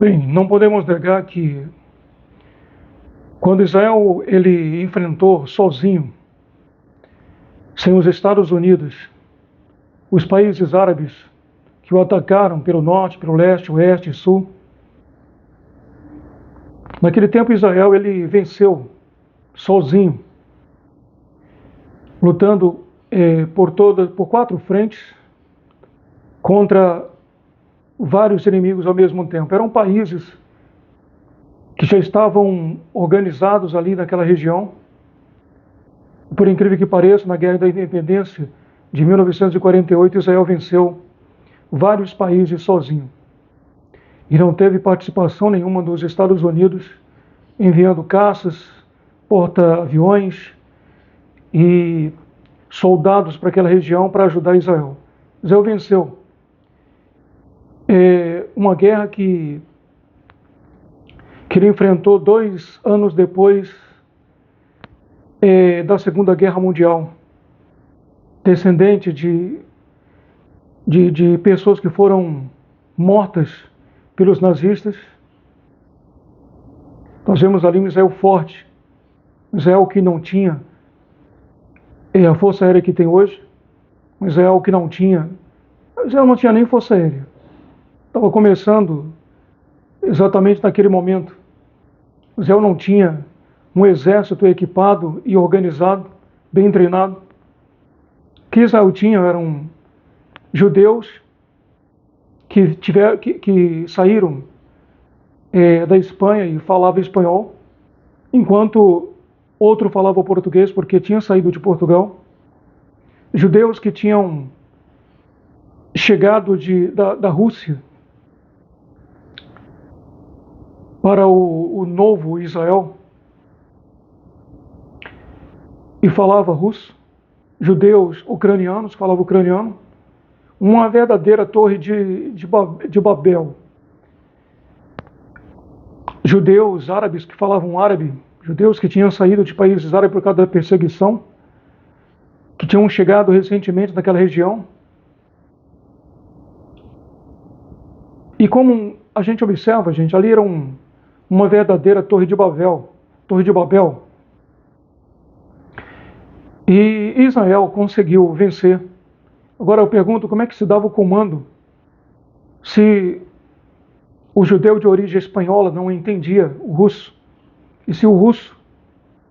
Bem, não podemos negar que quando Israel ele enfrentou sozinho, sem os Estados Unidos, os países árabes que o atacaram pelo norte, pelo leste, oeste e sul, naquele tempo Israel ele venceu sozinho, lutando por 4 frentes contra vários inimigos ao mesmo tempo. Eram países que já estavam organizados ali naquela região. Por incrível que pareça, na Guerra da Independência de 1948, Israel venceu vários países sozinho. E não teve participação nenhuma dos Estados Unidos, enviando caças, porta-aviões e soldados para aquela região para ajudar Israel. Israel venceu. Uma guerra que ele enfrentou 2 anos depois da Segunda Guerra Mundial, descendente de pessoas que foram mortas pelos nazistas. Nós vemos ali um Israel forte, um Israel que não tinha a força aérea que tem hoje, um Israel que não tinha, Israel não tinha nem força aérea. Estava começando exatamente naquele momento. Israel não tinha um exército equipado e organizado, bem treinado. O que Israel tinha eram judeus que saíram da Espanha e falavam espanhol, enquanto outro falava português porque tinha saído de Portugal. Judeus que tinham chegado da Rússia para o novo Israel e falava russo, judeus ucranianos, falavam ucraniano, uma verdadeira torre de Babel. Judeus árabes que falavam árabe, judeus que tinham saído de países árabes por causa da perseguição, que tinham chegado recentemente naquela região. E como a gente observa, gente, ali era uma verdadeira torre de Babel. E Israel conseguiu vencer. Agora eu pergunto, como é que se dava o comando se o judeu de origem espanhola não entendia o russo? E se o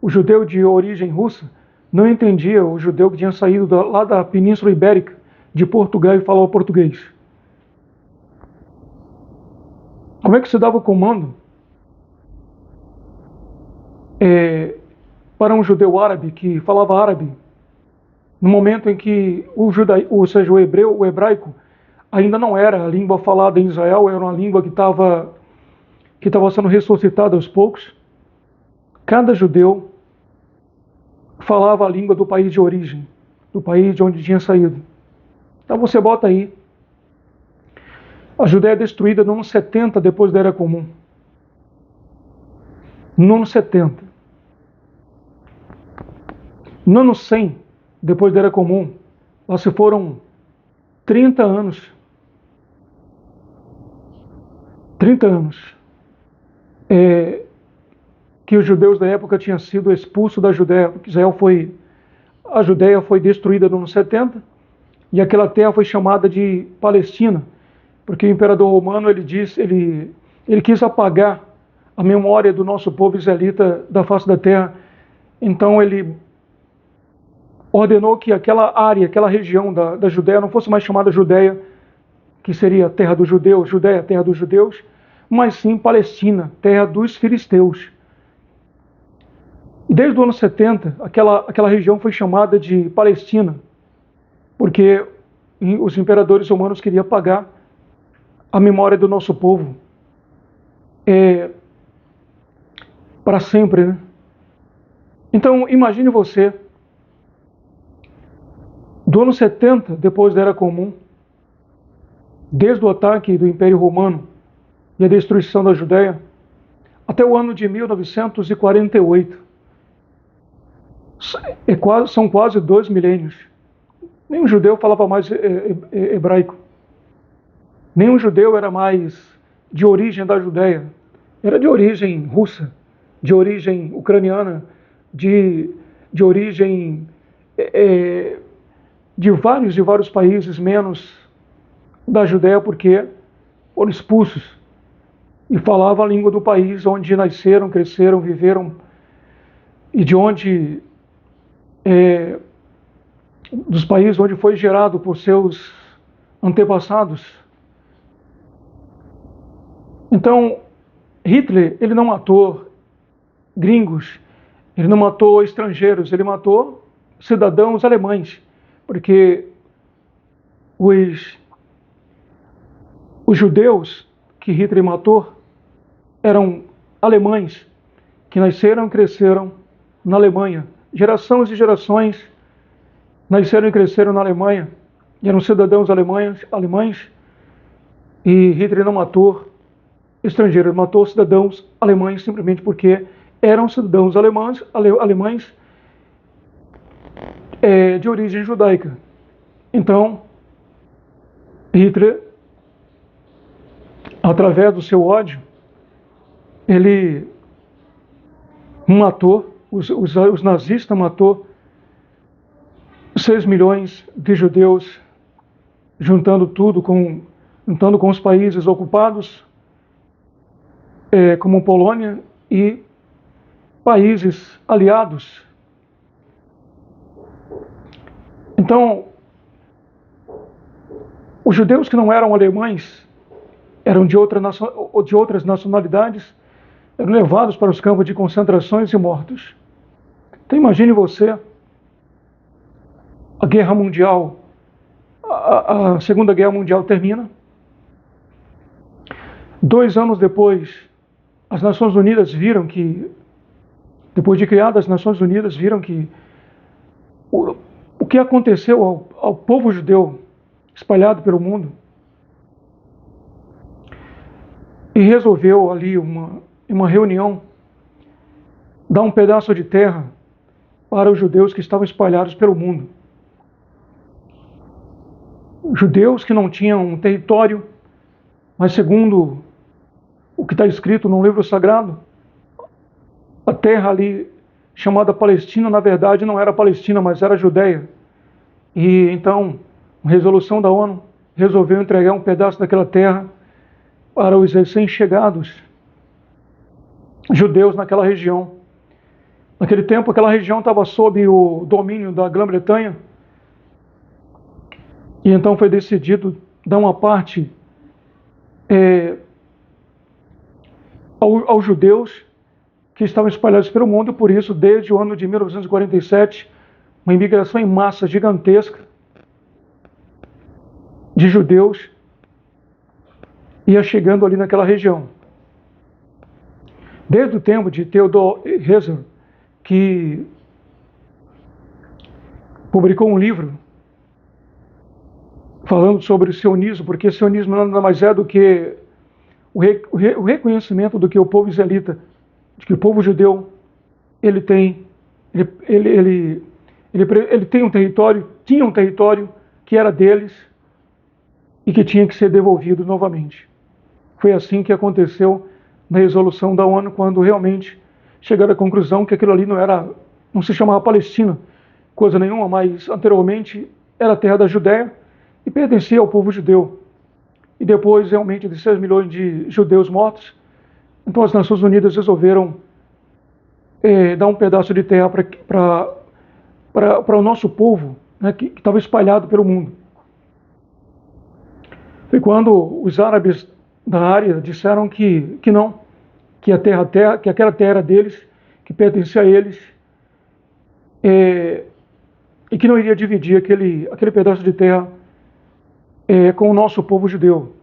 judeu de origem russa, não entendia o judeu que tinha saído lá da Península Ibérica, de Portugal, e falava português? Como é que se dava o comando para um judeu árabe que falava árabe, no momento em que o hebraico ainda não era a língua falada em Israel, era uma língua que estava sendo ressuscitada aos poucos? Cada judeu falava a língua do país de origem, do país de onde tinha saído. Então você bota aí, a Judéia é destruída no ano 70 depois da Era Comum. No ano 70. No ano 100 depois da Era Comum, lá se foram 30 anos. 30 anos. Que os judeus da época tinham sido expulsos da Judéia. A Judéia foi destruída no ano 70 e aquela terra foi chamada de Palestina, porque o imperador romano ele quis apagar a memória do nosso povo israelita da face da terra. Então ele ordenou que aquela área, aquela região da Judéia não fosse mais chamada Judéia, que seria terra dos judeus, Judéia, terra dos judeus, mas sim Palestina, terra dos filisteus. E desde o ano 70, aquela região foi chamada de Palestina, porque os imperadores romanos queriam apagar a memória do nosso povo para sempre, né? Então, imagine você, do ano 70, depois da Era Comum, desde o ataque do Império Romano e a destruição da Judéia, até o ano de 1948, são quase 2 milênios. Nenhum judeu falava mais hebraico. Nenhum judeu era mais de origem da Judéia, era de origem russa, de origem ucraniana, de origem de vários países, menos da Judéia, porque foram expulsos e falavam a língua do país onde nasceram, cresceram, viveram e de onde dos países onde foi gerado por seus antepassados. Então, Hitler, ele não matou gringos, ele não matou estrangeiros, ele matou cidadãos alemães, porque os judeus que Hitler matou eram alemães que nasceram e cresceram na Alemanha. Gerações e gerações nasceram e cresceram na Alemanha, e eram cidadãos alemães, e Hitler não matou estrangeiros, ele matou cidadãos alemães simplesmente porque eram cidadãos alemães de origem judaica. Então, Hitler, através do seu ódio, ele matou, os nazistas matou 6 milhões de judeus, juntando com os países ocupados, como Polônia e países aliados. Então, os judeus que não eram alemães, eram de outras nacionalidades, eram levados para os campos de concentrações e mortos. Então imagine você, a Guerra Mundial, a Segunda Guerra Mundial termina. 2 anos depois, as Nações Unidas viram que, depois de criadas as Nações Unidas, viram que o que aconteceu ao povo judeu espalhado pelo mundo, e resolveu ali uma reunião dar um pedaço de terra para os judeus que estavam espalhados pelo mundo. Judeus que não tinham um território, mas segundo o que está escrito no livro sagrado, a terra ali chamada Palestina, na verdade não era Palestina, mas era Judéia. E então, a resolução da ONU resolveu entregar um pedaço daquela terra para os recém-chegados judeus naquela região. Naquele tempo, aquela região estava sob o domínio da Grã-Bretanha, e então foi decidido dar uma parte aos judeus que estavam espalhados pelo mundo, e por isso, desde o ano de 1947, uma imigração em massa gigantesca de judeus ia chegando ali naquela região. Desde o tempo de Theodor Herzl, que publicou um livro falando sobre o sionismo, porque sionismo nada mais é do que o reconhecimento do que o povo israelita, de que o povo judeu, ele tem um território, tinha um território que era deles e que tinha que ser devolvido novamente. Foi assim que aconteceu na resolução da ONU, quando realmente chegaram à conclusão que aquilo ali não se chamava Palestina, coisa nenhuma, mas anteriormente era a terra da Judéia e pertencia ao povo judeu. E depois, realmente, de 6 milhões de judeus mortos, então as Nações Unidas resolveram dar um pedaço de terra para o nosso povo, né, que estava espalhado pelo mundo. Foi quando os árabes da área disseram que não, que aquela terra era deles, que pertencia a eles, e que não iria dividir aquele pedaço de terra com o nosso povo judeu.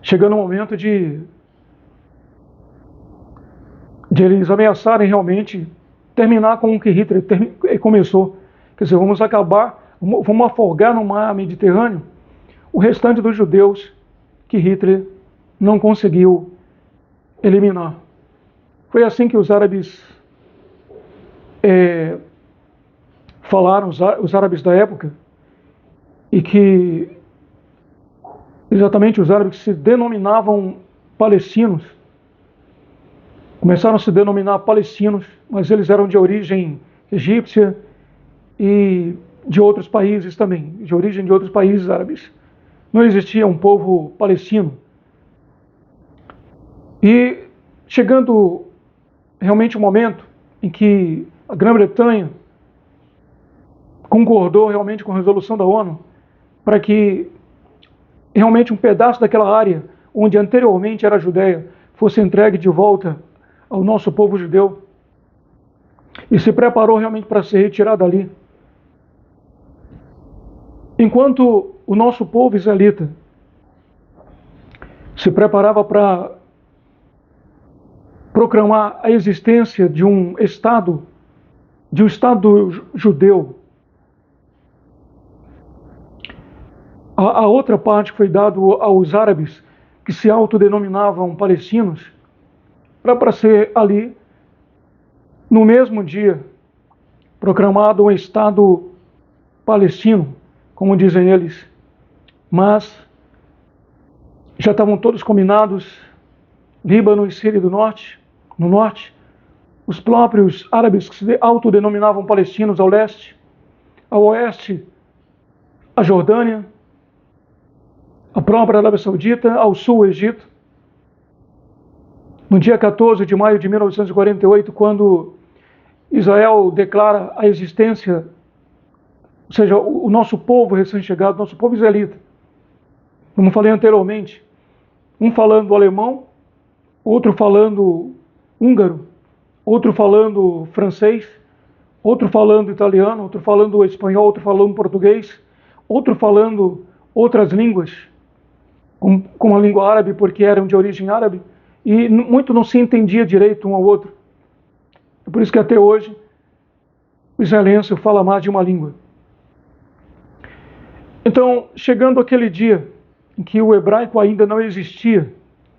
Chegando o momento de eles ameaçarem realmente terminar com o que Hitler começou. Quer dizer, vamos afogar no mar Mediterrâneo o restante dos judeus que Hitler não conseguiu eliminar. Foi assim que os árabes falaram, os árabes da época, e que exatamente os árabes que se denominavam palestinos, começaram a se denominar palestinos, mas eles eram de origem egípcia e de outros países também, de origem de outros países árabes. Não existia um povo palestino. E chegando realmente o momento em que a Grã-Bretanha concordou realmente com a resolução da ONU para que realmente um pedaço daquela área onde anteriormente era a Judéia fosse entregue de volta ao nosso povo judeu, e se preparou realmente para ser retirado dali. Enquanto o nosso povo israelita se preparava para proclamar a existência de um Estado judeu, a outra parte foi dada aos árabes que se autodenominavam palestinos, para ser ali, no mesmo dia, proclamado um Estado palestino, como dizem eles, mas já estavam todos combinados, Líbano e Síria do norte, no norte, os próprios árabes que se autodenominavam palestinos ao leste, ao oeste, a Jordânia, a própria Arábia Saudita, ao sul o Egito. No dia 14 de maio de 1948, quando Israel declara a existência, ou seja, o nosso povo recém-chegado, nosso povo israelita, como falei anteriormente, um falando alemão, outro falando húngaro, outro falando francês, outro falando italiano, outro falando espanhol, outro falando português, outro falando outras línguas, como a língua árabe, porque eram de origem árabe, e muito não se entendia direito um ao outro. É por isso que até hoje o israelense fala mais de uma língua. Então, chegando aquele dia em que o hebraico ainda não existia,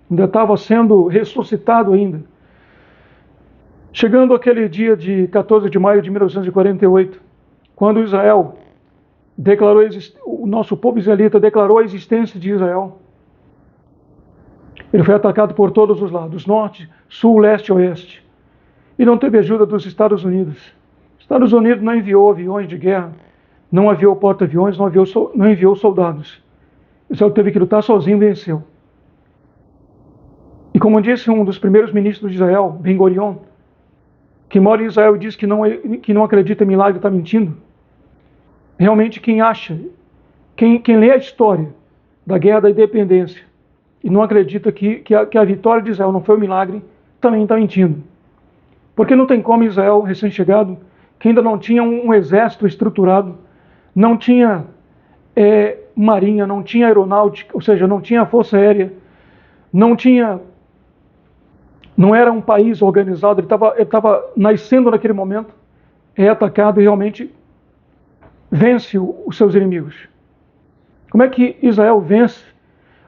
ainda estava sendo ressuscitado ainda, chegando aquele dia de 14 de maio de 1948, quando Israel declarou, o nosso povo israelita declarou a existência de Israel, ele foi atacado por todos os lados, norte, sul, leste e oeste, e não teve ajuda dos Estados Unidos. Os Estados Unidos não enviou aviões de guerra, não enviou porta-aviões, não enviou soldados. Israel teve que lutar sozinho e venceu. E como disse um dos primeiros ministros de Israel, Ben Gurion, que mora em Israel e diz que não acredita em milagre está mentindo. Realmente quem acha, quem lê a história da Guerra da Independência e não acredita que a vitória de Israel não foi um milagre, também está mentindo. Porque não tem como Israel, recém-chegado, que ainda não tinha um exército estruturado, não tinha marinha, não tinha aeronáutica, ou seja, não tinha força aérea, não era um país organizado, ele estava nascendo naquele momento, é atacado e realmente vence os seus inimigos. Como é que Israel vence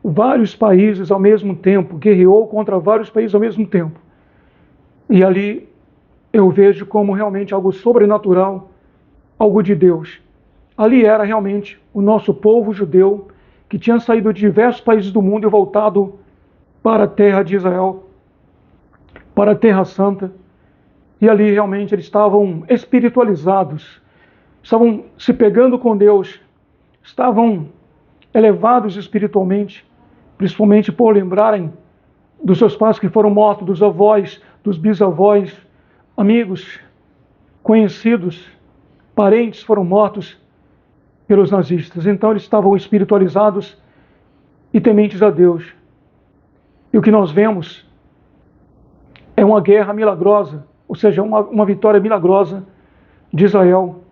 vários países ao mesmo tempo, guerreou contra vários países ao mesmo tempo? E ali eu vejo como realmente algo sobrenatural, algo de Deus. Ali era realmente o nosso povo judeu que tinha saído de diversos países do mundo e voltado para a terra de Israel, para a Terra Santa, e ali realmente eles estavam espiritualizados, estavam se pegando com Deus, estavam elevados espiritualmente, principalmente por lembrarem dos seus pais que foram mortos, dos avós, dos bisavós, amigos, conhecidos, parentes foram mortos pelos nazistas. Então eles estavam espiritualizados e tementes a Deus. E o que nós vemos é uma guerra milagrosa, ou seja, uma vitória milagrosa de Israel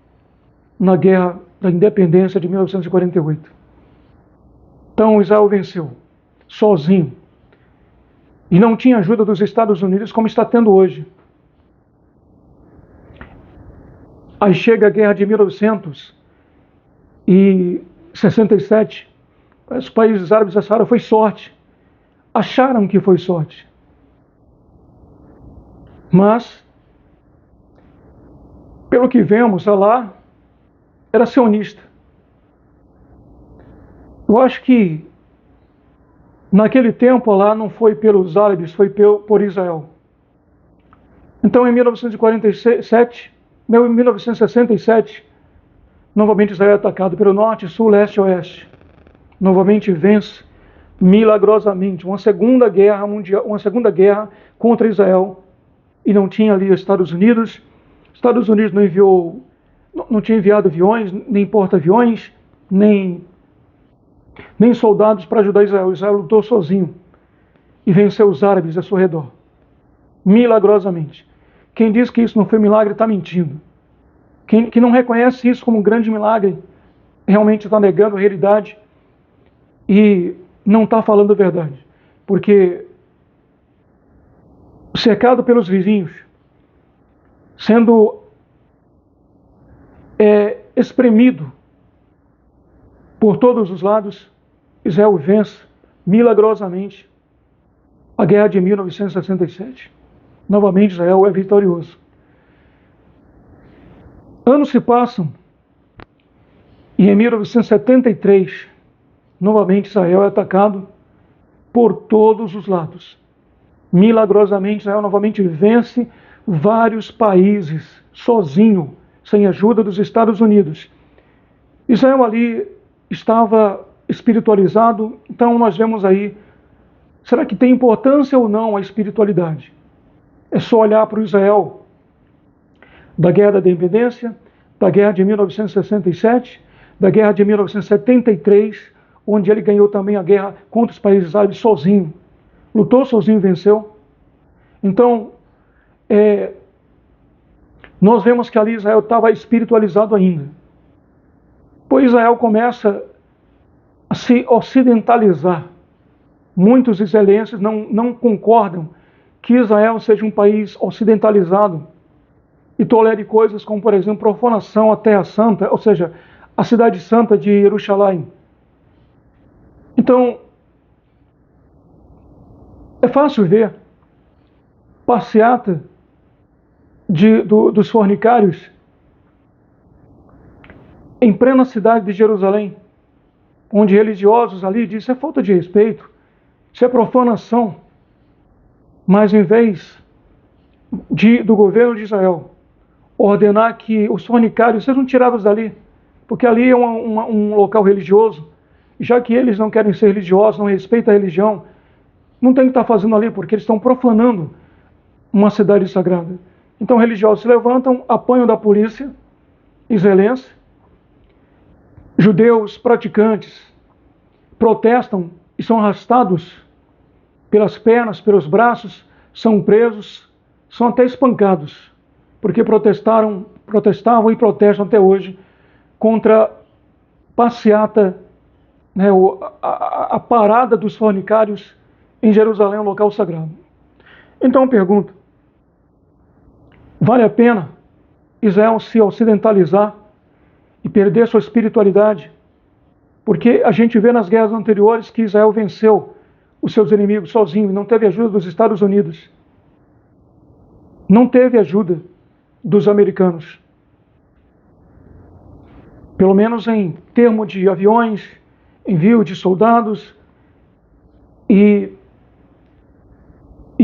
na Guerra da Independência de 1948. Então Israel venceu, sozinho. E não tinha ajuda dos Estados Unidos como está tendo hoje. Aí chega a Guerra de 1967, os países árabes acharam que foi sorte. Acharam que foi sorte. Mas, pelo que vemos, Alá era sionista. Eu acho que Naquele tempo lá não foi pelos árabes, foi por Israel. Então em 1967, novamente Israel é atacado pelo norte, sul, leste e oeste. Novamente vence milagrosamente uma segunda guerra mundial, uma segunda guerra contra Israel. E não tinha ali os Estados Unidos. Estados Unidos não tinha enviado aviões, nem porta-aviões, nem soldados para ajudar Israel. Israel lutou sozinho e venceu os árabes ao seu redor, milagrosamente. Quem diz que isso não foi milagre está mentindo. Quem não reconhece isso como um grande milagre realmente está negando a realidade e não está falando a verdade. Porque cercado pelos vizinhos, sendo espremido por todos os lados, Israel vence milagrosamente a guerra de 1967. Novamente Israel é vitorioso. Anos se passam e em 1973, novamente Israel é atacado por todos os lados. Milagrosamente Israel novamente vence vários países sozinho, sem ajuda dos Estados Unidos. Israel ali estava espiritualizado, então nós vemos aí, será que tem importância ou não a espiritualidade? É só olhar para o Israel da Guerra da Independência, da Guerra de 1967, da Guerra de 1973, onde ele ganhou também a guerra contra os países árabes sozinho. Lutou sozinho e venceu. Então, nós vemos que ali Israel estava espiritualizado ainda. Pois Israel começa a se ocidentalizar. Muitos israelenses não concordam que Israel seja um país ocidentalizado e tolere coisas como, por exemplo, profanação à Terra Santa, ou seja, a cidade santa de Jerusalém. Então, é fácil ver passeata dos fornicários em plena cidade de Jerusalém, onde religiosos ali dizem isso é falta de respeito, isso é profanação. Mas em vez do governo de Israel ordenar que os fornicários sejam tirados dali, porque ali é um local religioso, já que eles não querem ser religiosos, não respeitam a religião, não tem que estar fazendo ali, porque eles estão profanando uma cidade sagrada. Então religiosos se levantam, apanham da polícia israelense, judeus praticantes protestam e são arrastados pelas pernas, pelos braços, são presos, são até espancados, porque protestavam e protestam até hoje contra passeata, né, a parada dos fornicários em Jerusalém, um local sagrado. Então eu pergunto, vale a pena Israel se ocidentalizar e perder sua espiritualidade? Porque a gente vê nas guerras anteriores que Israel venceu os seus inimigos sozinho e não teve ajuda dos Estados Unidos. Não teve ajuda dos americanos. Pelo menos em termos de aviões, envio de soldados e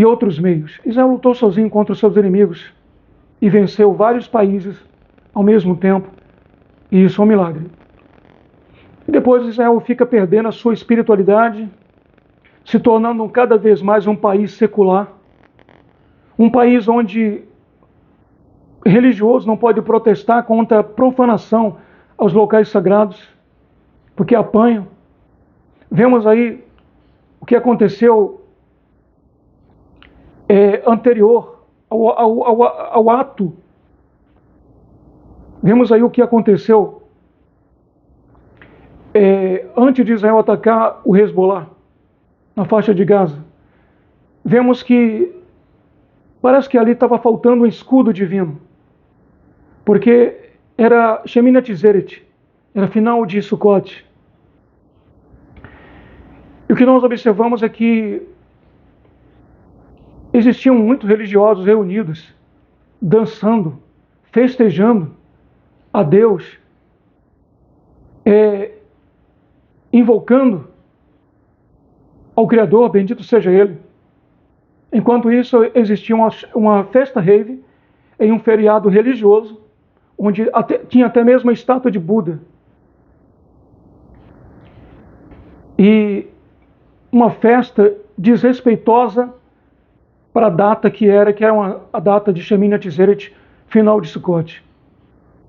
outros meios. Israel lutou sozinho contra os seus inimigos e venceu vários países ao mesmo tempo. E isso é um milagre. E depois Israel fica perdendo a sua espiritualidade, se tornando cada vez mais um país secular, um país onde religioso não pode protestar contra a profanação aos locais sagrados, porque apanham. Vemos aí o que aconteceu anterior ao ato. Vemos aí o que aconteceu antes de Israel atacar o Hezbollah na faixa de Gaza. Vemos que parece que ali estava faltando um escudo divino, porque era Shemini Atzeret, era final de Sukkot. E o que nós observamos é que existiam muitos religiosos reunidos, dançando, festejando a Deus, invocando ao Criador, bendito seja Ele. Enquanto isso, existia uma festa rave em um feriado religioso, onde tinha até mesmo a estátua de Buda. E uma festa desrespeitosa para a data que era a data de Shemini Atzeret, final de Sukkot.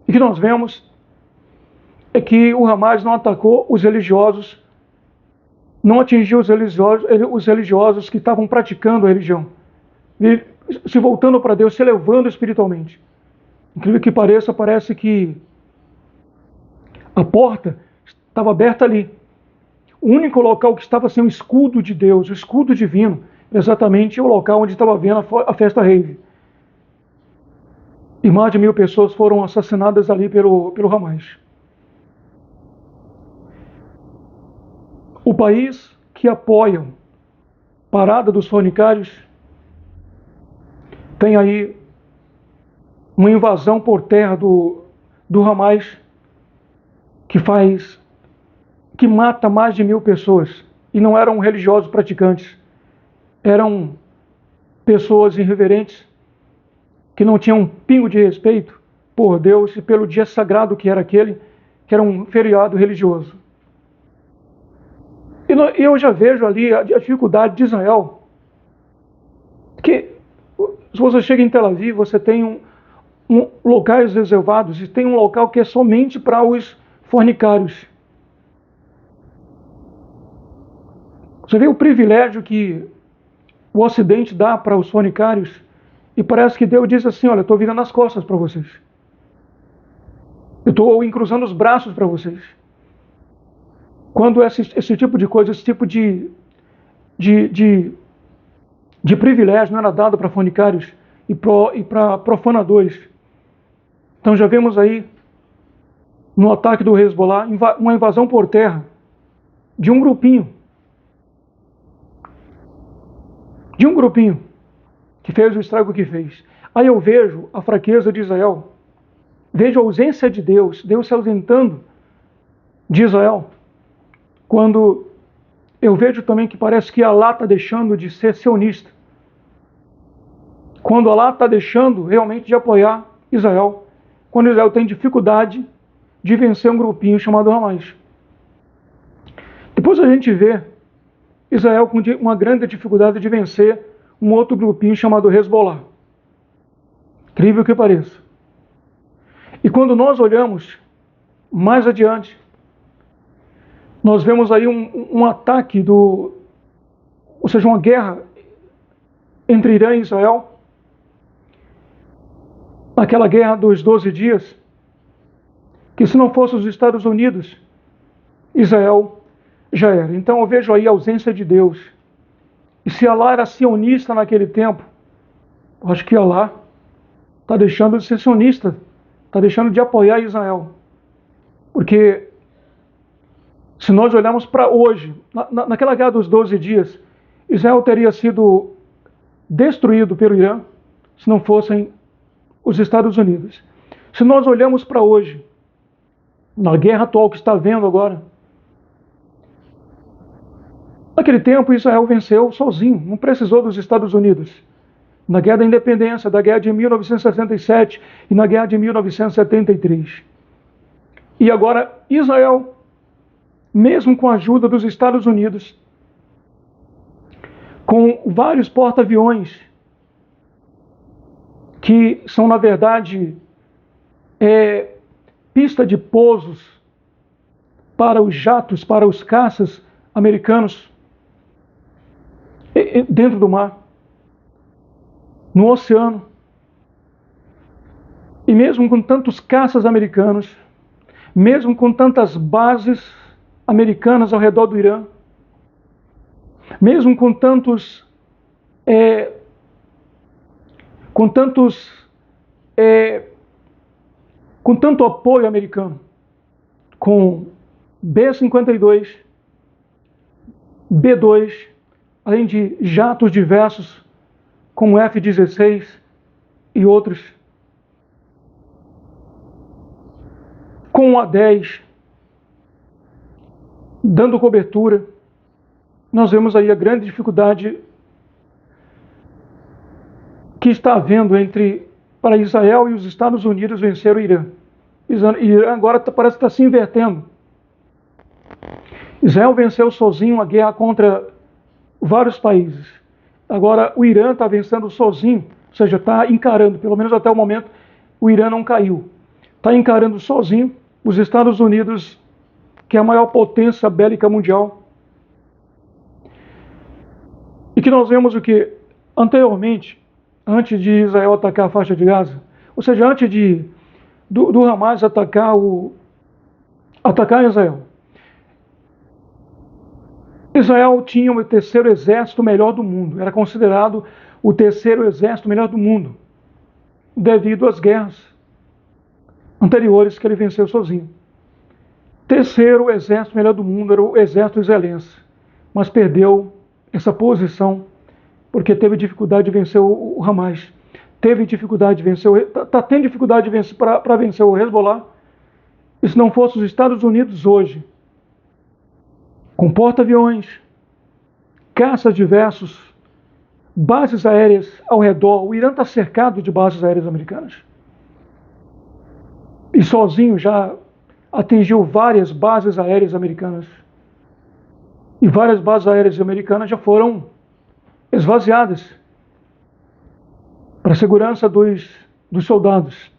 E o que nós vemos é que o Hamas não atacou os religiosos, não atingiu os religiosos que estavam praticando a religião, e se voltando para Deus, se elevando espiritualmente. Incrível que pareça, parece que a porta estava aberta ali. O único local que estava sem o escudo de Deus, o escudo divino, exatamente o local onde estava havendo a festa rave. E mais de 1.000 pessoas foram assassinadas ali pelo Hamas. O país que apoia a parada dos fornicários tem aí uma invasão por terra do Hamas que mata mais de 1.000 pessoas. E não eram religiosos praticantes, eram pessoas irreverentes que não tinham um pingo de respeito por Deus e pelo dia sagrado que era aquele, que era um feriado religioso. E eu já vejo ali a dificuldade de Israel, que se você chega em Tel Aviv, você tem locais reservados, e tem um local que é somente para os fornicários. Você vê o privilégio que o Ocidente dá para os fornicários, e parece que Deus diz assim: olha, eu estou virando as costas para vocês. Eu estou encruzando os braços para vocês. Quando esse tipo de coisa, esse tipo de privilégio não era dado para fornicários e para profanadores. Então já vemos aí, no ataque do Hezbollah, uma invasão por terra de um grupinho. Que fez o estrago que fez. Aí eu vejo a fraqueza de Israel, vejo a ausência de Deus se ausentando de Israel, quando eu vejo também que parece que Alá está deixando de ser sionista, quando Alá está deixando realmente de apoiar Israel, quando Israel tem dificuldade de vencer um grupinho chamado Hamas. Depois a gente vê Israel com uma grande dificuldade de vencer um outro grupinho chamado Hezbollah. Incrível que pareça. E quando nós olhamos mais adiante, nós vemos aí um ataque ou seja, uma guerra entre Irã e Israel, naquela guerra dos 12 dias, que se não fosse os Estados Unidos, Israel já era. Então eu vejo aí a ausência de Deus. E se Alá era sionista naquele tempo, eu acho que Alá está deixando de ser sionista, está deixando de apoiar Israel. Porque se nós olharmos para hoje, naquela guerra dos 12 dias, Israel teria sido destruído pelo Irã se não fossem os Estados Unidos. Se nós olhamos para hoje, na guerra atual que está havendo agora, naquele tempo Israel venceu sozinho, não precisou dos Estados Unidos. Na guerra da independência, da guerra de 1967 e na guerra de 1973. E agora Israel, mesmo com a ajuda dos Estados Unidos, com vários porta-aviões, que são na verdade pista de pousos para os jatos, para os caças americanos, dentro do mar, no oceano. E mesmo com tantos caças americanos, mesmo com tantas bases americanas ao redor do Irã, mesmo com tanto apoio americano, com B-52, B-2, além de jatos diversos, como F-16 e outros, com o A-10, dando cobertura, nós vemos aí a grande dificuldade que está havendo para Israel e os Estados Unidos vencer o Irã. Irã agora parece que está se invertendo. Israel venceu sozinho a guerra contra vários países. Agora o Irã está vencendo sozinho, ou seja, está encarando, pelo menos até o momento, o Irã não caiu. Está encarando sozinho os Estados Unidos, que é a maior potência bélica mundial. E que nós vemos o que? Anteriormente, antes de Israel atacar a faixa de Gaza, ou seja, antes do Hamas atacar Israel. Israel tinha o terceiro exército melhor do mundo, era considerado o terceiro exército melhor do mundo, devido às guerras anteriores que ele venceu sozinho. Terceiro exército melhor do mundo era o exército israelense, mas perdeu essa posição porque teve dificuldade de vencer o Hamas, teve dificuldade de vencer, está tendo dificuldade de vencer para vencer o Hezbollah. E se não fosse os Estados Unidos hoje, com porta-aviões, caças diversos, bases aéreas ao redor, o Irã está cercado de bases aéreas americanas. E sozinho já atingiu várias bases aéreas americanas. E várias bases aéreas americanas já foram esvaziadas para a segurança dos soldados.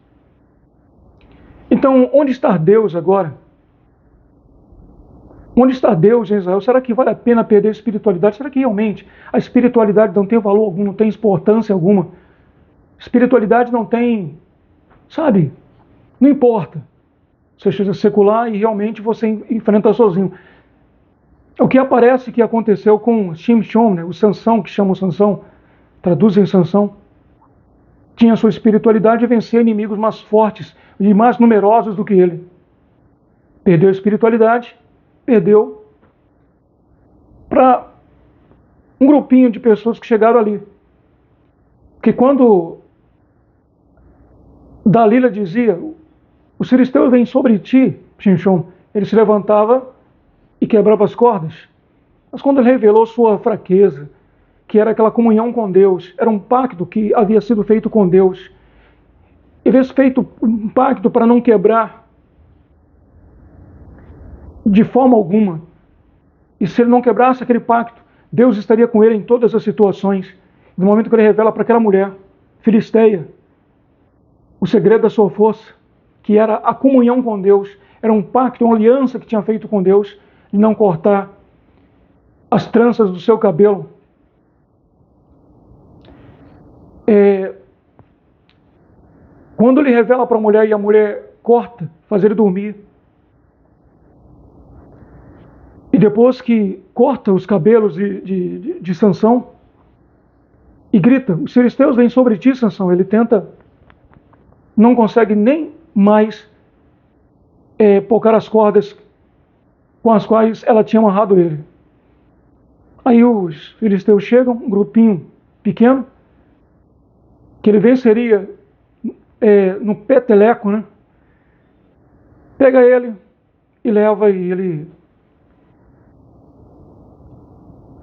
Então, onde está Deus agora? Onde está Deus em Israel? Será que vale a pena perder a espiritualidade? Será que realmente a espiritualidade não tem valor algum, não tem importância alguma? Espiritualidade não tem, sabe, não importa. Você seja secular e realmente você enfrenta sozinho. O que aparece que aconteceu com Shimshon, né, o Sansão, que chamam Sansão, traduzem Sansão, tinha sua espiritualidade de vencer inimigos mais fortes e mais numerosos do que ele. Perdeu a espiritualidade, perdeu para um grupinho de pessoas que chegaram ali. Porque quando Dalila dizia, os filisteus vêm sobre ti, Shimshon, ele se levantava e quebrava as cordas. Mas quando ele revelou sua fraqueza, que era aquela comunhão com Deus, era um pacto que havia sido feito com Deus, ele fez feito um pacto para não quebrar de forma alguma. E se ele não quebrasse aquele pacto, Deus estaria com ele em todas as situações. No momento que ele revela para aquela mulher filisteia o segredo da sua força, que era a comunhão com Deus, era um pacto, uma aliança que tinha feito com Deus, de não cortar as tranças do seu cabelo. Quando ele revela para a mulher e a mulher corta, faz ele dormir. E depois que corta os cabelos de Sansão e grita, os filisteus vêm sobre ti, Sansão. Ele não consegue nem mais pocar as cordas com as quais ela tinha amarrado ele. Aí os filisteus chegam, um grupinho pequeno, que ele venceria no peteleco, né? Pega ele e leva ele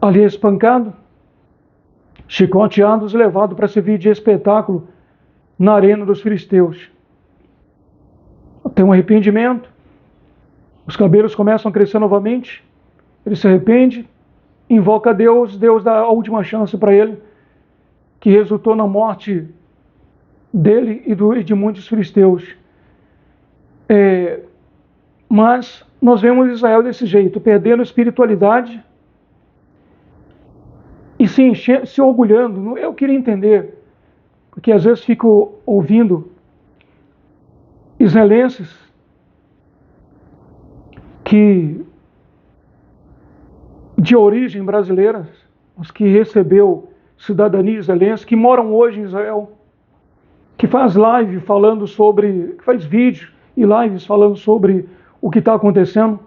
ali espancado, chicoteado e levado para servir de espetáculo na arena dos filisteus. Tem um arrependimento, os cabelos começam a crescer novamente, ele se arrepende, invoca a Deus, Deus dá a última chance para ele, que resultou na morte dele e de muitos filisteus. Mas nós vemos Israel desse jeito, perdendo a espiritualidade e se orgulhando. Eu queria entender, porque às vezes fico ouvindo israelenses que de origem brasileira, os que recebeu cidadania israelense, que moram hoje em Israel, que faz live falando sobre, que faz vídeos e lives falando sobre o que está acontecendo.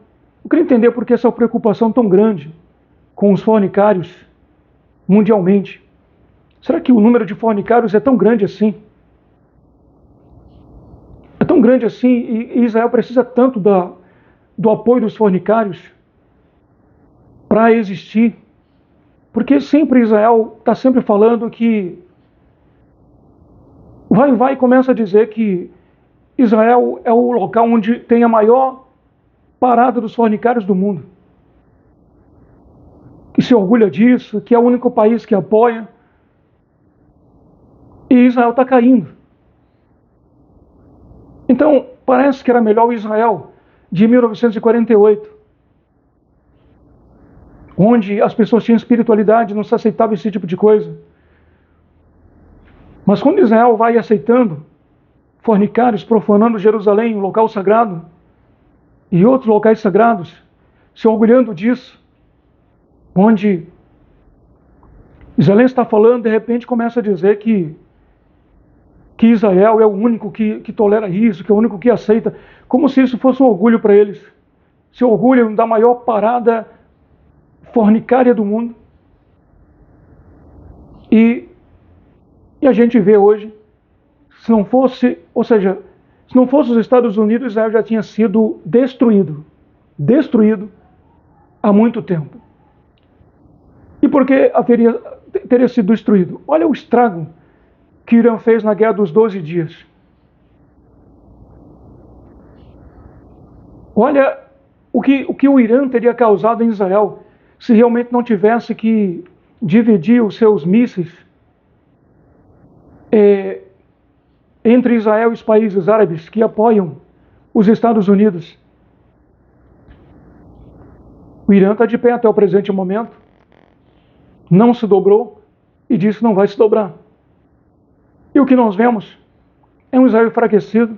Eu queria entender por que essa preocupação tão grande com os fornicários mundialmente. Será que o número de fornicários é tão grande assim? É tão grande assim e Israel precisa tanto do apoio dos fornicários para existir, Porque sempre Israel está sempre falando que vai e começa a dizer que Israel é o local onde tem a maior parada dos fornicários do mundo. Que se orgulha disso, que é o único país que apoia. E Israel está caindo. Então, parece que era melhor o Israel de 1948, onde as pessoas tinham espiritualidade, não se aceitava esse tipo de coisa. Mas quando Israel vai aceitando fornicários, profanando Jerusalém, o local sagrado, e outros locais sagrados, se orgulhando disso, onde Israel está falando, de repente começa a dizer que Israel é o único que tolera isso, que é o único que aceita, como se isso fosse um orgulho para eles. Se orgulham da maior parada fornicária do mundo. E a gente vê hoje, se não fosse os Estados Unidos, Israel já tinha sido destruído há muito tempo. E por que teria sido destruído? Olha o estrago que o Irã fez na Guerra dos 12 Dias. Olha o que o Irã teria causado em Israel se realmente não tivesse que dividir os seus mísseis entre Israel e os países árabes que apoiam os Estados Unidos. O Irã está de pé até o presente momento, não se dobrou e disse que não vai se dobrar. E o que nós vemos é um Israel enfraquecido.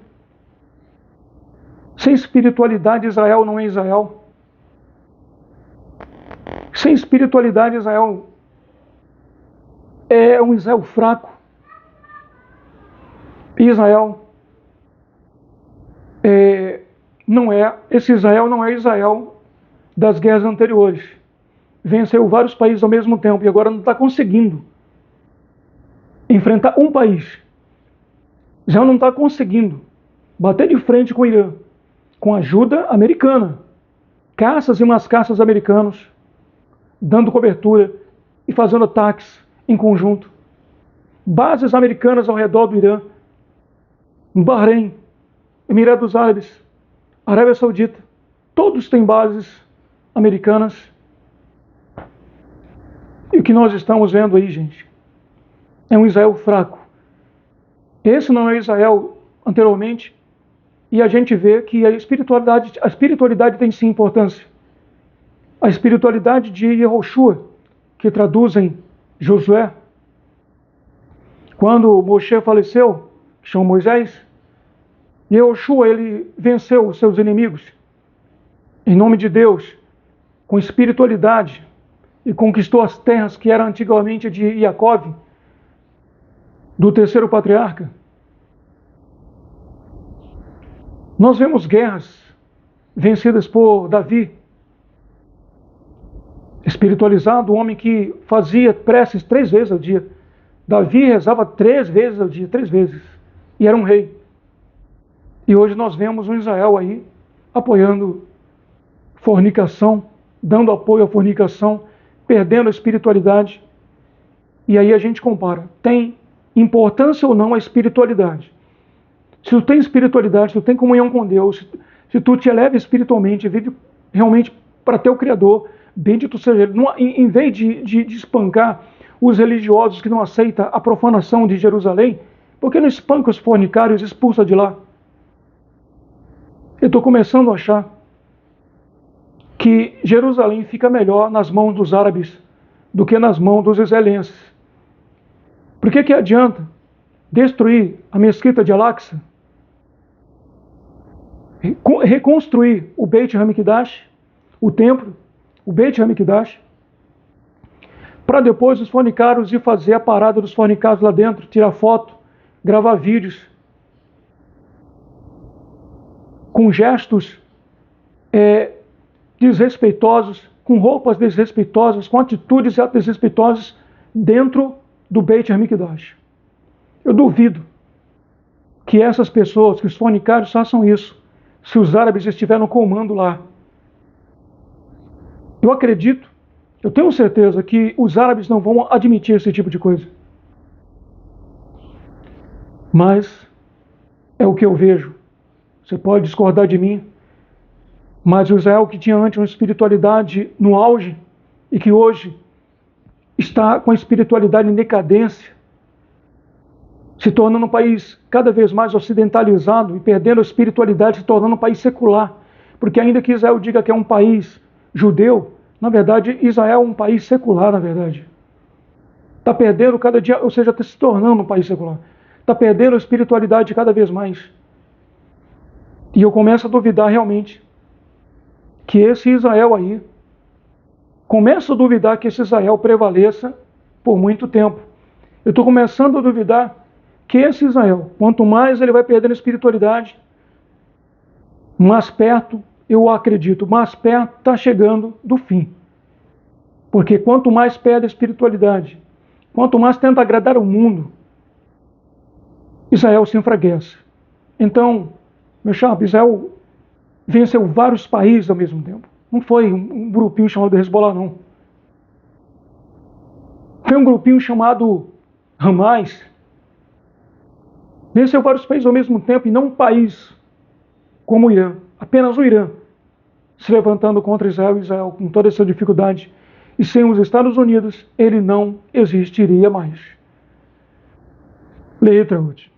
Sem espiritualidade, Israel não é Israel. Sem espiritualidade, Israel é um Israel fraco. Israel esse Israel não é Israel das guerras anteriores. Venceu vários países ao mesmo tempo e agora não está conseguindo enfrentar um país. Israel não está conseguindo bater de frente com o Irã, com ajuda americana. Caças e mais caças americanos dando cobertura e fazendo ataques em conjunto. Bases americanas ao redor do Irã, Bahrein, Emirados Árabes, Arábia Saudita, todos têm bases americanas. E o que nós estamos vendo aí, gente, é um Israel fraco. Esse não é Israel anteriormente, e a gente vê que a espiritualidade tem sim importância. A espiritualidade de Yehoshua, que traduzem Josué, quando Moshe faleceu, que chama Moisés, Yehoshua, ele venceu os seus inimigos, em nome de Deus, com espiritualidade, e conquistou as terras que eram antigamente de Jacó, do terceiro patriarca. Nós vemos guerras vencidas por Davi, espiritualizado, um homem que fazia preces 3 vezes ao dia. Davi rezava 3 vezes ao dia, 3 vezes, e era um rei. E hoje nós vemos um Israel aí apoiando fornicação, dando apoio à fornicação, perdendo a espiritualidade. E aí a gente compara, tem importância ou não a espiritualidade? Se tu tem espiritualidade, se tu tem comunhão com Deus, se tu te eleva espiritualmente, vive realmente para teu Criador, bendito seja Ele. Em vez de espancar os religiosos que não aceitam a profanação de Jerusalém, por que não espanca os fornicários e expulsa de lá? Eu estou começando a achar que Jerusalém fica melhor nas mãos dos árabes do que nas mãos dos israelenses. Por que adianta destruir a mesquita de Al-Aqsa, reconstruir o Beit HaMikdash, o templo, o Beit HaMikdash, para depois os fornicários ir fazer a parada dos fornicários lá dentro, tirar foto, gravar vídeos, com gestos desrespeitosos, com roupas desrespeitosas, com atitudes desrespeitosas dentro do Beit HaMikdash. Eu duvido que essas pessoas, que os fornicários façam isso, se os árabes estiverem no comando lá. Eu acredito Eu tenho certeza que os árabes não vão admitir esse tipo de coisa. Mas é o que eu vejo. Você pode discordar de mim, mas o Israel que tinha antes uma espiritualidade no auge e que hoje está com a espiritualidade em decadência, se tornando um país cada vez mais ocidentalizado e perdendo a espiritualidade, se tornando um país secular. Porque ainda que Israel diga que é um país judeu, na verdade Israel é um país secular, na verdade. Está perdendo cada dia, ou seja, está se tornando um país secular. Está perdendo a espiritualidade cada vez mais. E eu começo a duvidar realmente que esse Israel aí, começo a duvidar que esse Israel prevaleça por muito tempo. Eu estou começando a duvidar que esse Israel, quanto mais ele vai perdendo a espiritualidade, mais perto, eu acredito, mais perto está chegando do fim. Porque quanto mais perde a espiritualidade, quanto mais tenta agradar o mundo, Israel se enfraquece. Então, meu chapa, Israel venceu vários países ao mesmo tempo. Não foi um grupinho chamado Hezbollah, não. Foi um grupinho chamado Hamas. Venceu vários países ao mesmo tempo e não um país como o Irã. Apenas o Irã se levantando contra Israel, Israel com toda essa dificuldade. E sem os Estados Unidos, ele não existiria mais. Letra, Ruth.